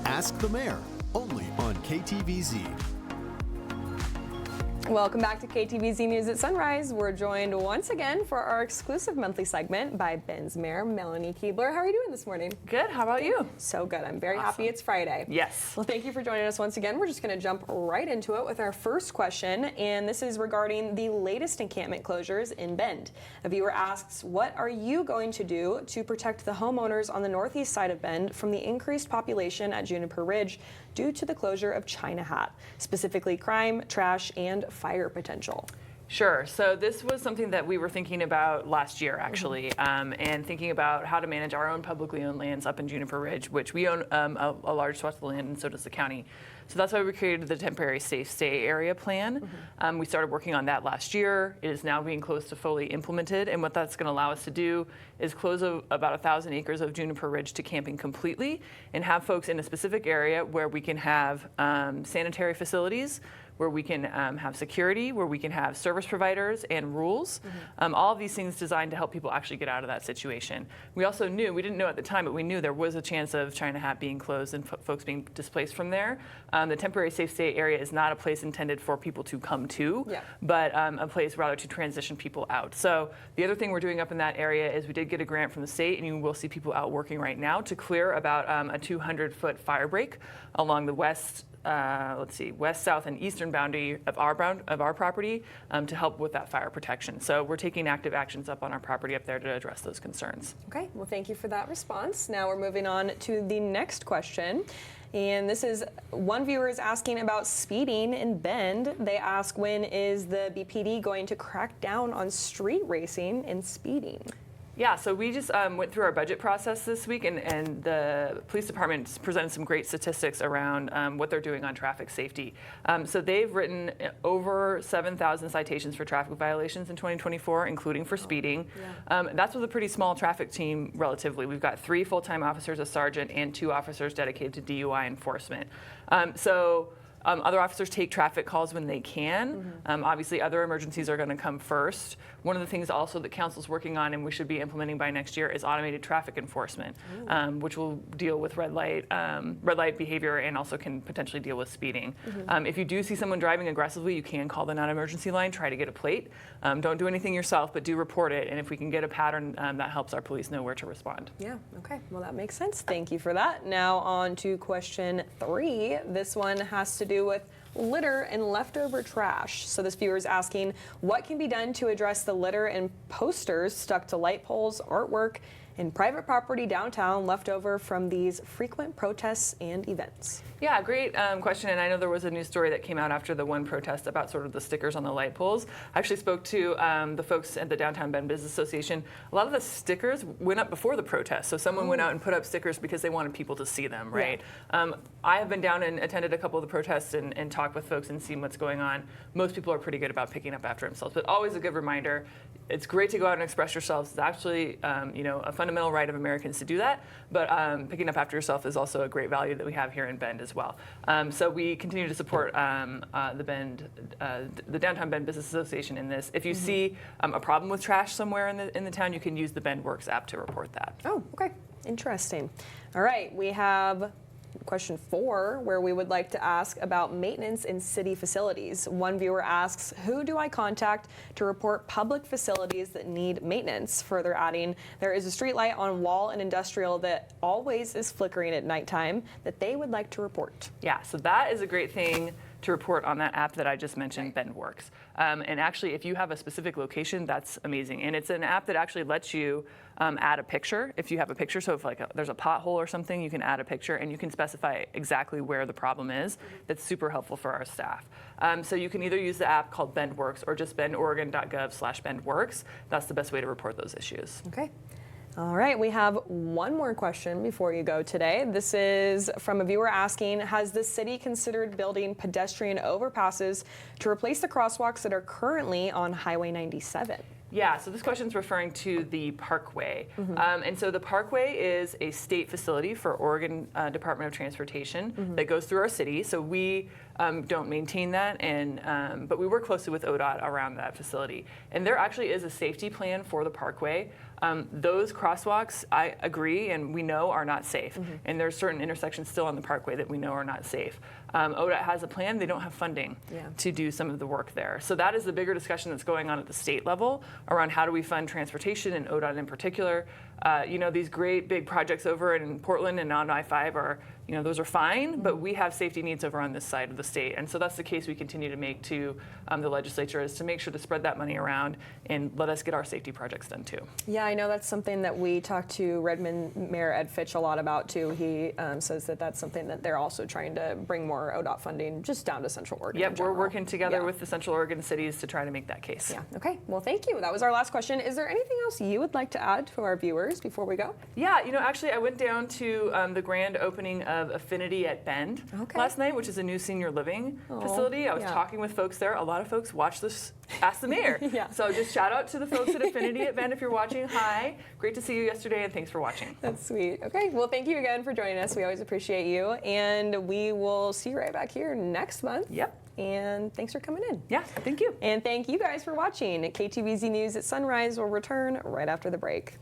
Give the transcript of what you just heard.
Ask the Mayor, only on KTVZ. Welcome back to KTVZ News at Sunrise. We're joined once again for our exclusive monthly segment by Bend's Mayor, Melanie Kebler. How are you doing this morning? Good. How about you? So good. I'm very happy it's Friday. Yes. Well, thank you for joining us once again. We're just going to jump right into it with our first question, and this is regarding the latest encampment closures in Bend. A viewer asks, what are you going to do to protect the homeowners on the northeast side of Bend from the increased population at Juniper Ridge due to the closure of China Hat, specifically crime, trash, and fire potential? Sure. So this was something that we were thinking about last year, actually, and thinking about how to manage our own publicly owned lands up in Juniper Ridge, which we own a large swath of land, and so does the county. So that's why we created the temporary safe stay area plan. We started working on that last year. It is now being close to fully implemented, and what that's going to allow us to do is close about 1,000 acres of Juniper Ridge to camping completely and have folks in a specific area where we can have sanitary facilities, where we can have security, where we can have service providers and rules. All of these things designed to help people actually get out of that situation. We also knew, we didn't know at the time, but we knew there was a chance of China Hat being closed and folks being displaced from there. The temporary safe stay area is not a place intended for people to come to, but a place rather to transition people out. So the other thing we're doing up in that area is we did get a grant from the state, and you will see people out working right now to clear about a 200-foot fire break along the west, south, and eastern boundary of our property to help with that fire protection. So we're taking active actions up on our property up there to address those concerns. Okay, well, thank you for that response. Now we're moving on to the next question. And this is, one viewer is asking about speeding in Bend. They ask, when is the BPD going to crack down on street racing and speeding? Yeah, so we just went through our budget process this week, and the police department presented some great statistics around what they're doing on traffic safety. So they've written over 7,000 citations for traffic violations in 2024, including for speeding. That's with a pretty small traffic team relatively. We've got 3 full-time officers, a sergeant, and 2 officers dedicated to DUI enforcement. Other officers take traffic calls when they can. Obviously, other emergencies are going to come first. One of the things also that council's working on, and we should be implementing by next year, is automated traffic enforcement, which will deal with red light behavior and also can potentially deal with speeding. If you do see someone driving aggressively, you can call the non-emergency line, try to get a plate. Don't do anything yourself, but do report it. And if we can get a pattern, that helps our police know where to respond. Yeah, okay. Well, that makes sense. Thank you for that. Now on to question 3. This one has to do with litter and leftover trash. So this viewer is asking, what can be done to address the litter and posters stuck to light poles, artwork, and private property downtown left over from these frequent protests and events? Yeah, great question. And I know there was a news story that came out after the one protest about sort of the stickers on the light poles. I actually spoke to the folks at the Downtown Bend Business Association. A lot of the stickers went up before the protest. So someone went out and put up stickers because they wanted people to see them, right? I have been down and attended a couple of the protests and talked with folks and seen what's going on. Most people are pretty good about picking up after themselves, but always a good reminder. It's great to go out and express yourselves. It's actually, a fundamental right of Americans to do that. But picking up after yourself is also a great value that we have here in Bend as well. So we continue to support the Downtown Bend Business Association in this. If you see a problem with trash somewhere in the town, you can use the Bend Works app to report that. Oh, okay. Interesting. All right, we have question 4, where we would like to ask about maintenance in city facilities. One viewer asks, who do I contact to report public facilities that need maintenance? Further adding, there is a street light on Wall and Industrial that always is flickering at nighttime that they would like to report. Yeah, so that is a great thing to report on that app that I just mentioned, Bend Works. And actually, if you have a specific location, that's amazing. And it's an app that actually lets you add a picture if you have a picture. So if there's a pothole or something, you can add a picture and you can specify exactly where the problem is. That's super helpful for our staff. So you can either use the app called Bend Works or just bendoregon.gov/BendWorks. That's the best way to report those issues. Okay. All right, we have one more question before you go today. This is from a viewer asking, has the city considered building pedestrian overpasses to replace the crosswalks that are currently on Highway 97? Yeah, so this question is referring to the Parkway. And so the Parkway is a state facility for Oregon Department of Transportation that goes through our city. So we don't maintain that, but we work closely with ODOT around that facility. And there actually is a safety plan for the Parkway. Those crosswalks, I agree, and we know are not safe. And there's certain intersections still on the Parkway that we know are not safe. ODOT has a plan. They don't have funding to do some of the work there. So that is the bigger discussion that's going on at the state level around how do we fund transportation and ODOT in particular. These great big projects over in Portland and on I-5 are, those are fine, but we have safety needs over on this side of the state. And so that's the case we continue to make to the legislature, is to make sure to spread that money around and let us get our safety projects done too. Yeah, I know that's something that we talked to Redmond Mayor Ed Fitch a lot about too. He says that that's something that they're also trying to bring more ODOT funding just down to Central Oregon. Yep, we're working together with the Central Oregon cities to try to make that case. Yeah, okay. Well, thank you. That was our last question. Is there anything else you would like to add to our viewers before we go? Yeah, actually I went down to the grand opening of Affinity at Bend last night, which is a new senior living facility. I was talking with folks there. A lot of folks watch this Ask the Mayor. So just shout out to the folks at Affinity at Bend if you're watching. Hi, great to see you yesterday, and thanks for watching. That's sweet. Okay, well, thank you again for joining us. We always appreciate you, and we will see you right back here next month. Yep. And thanks for coming in. Yeah, thank you. And thank you guys for watching. KTVZ News at Sunrise will return right after the break.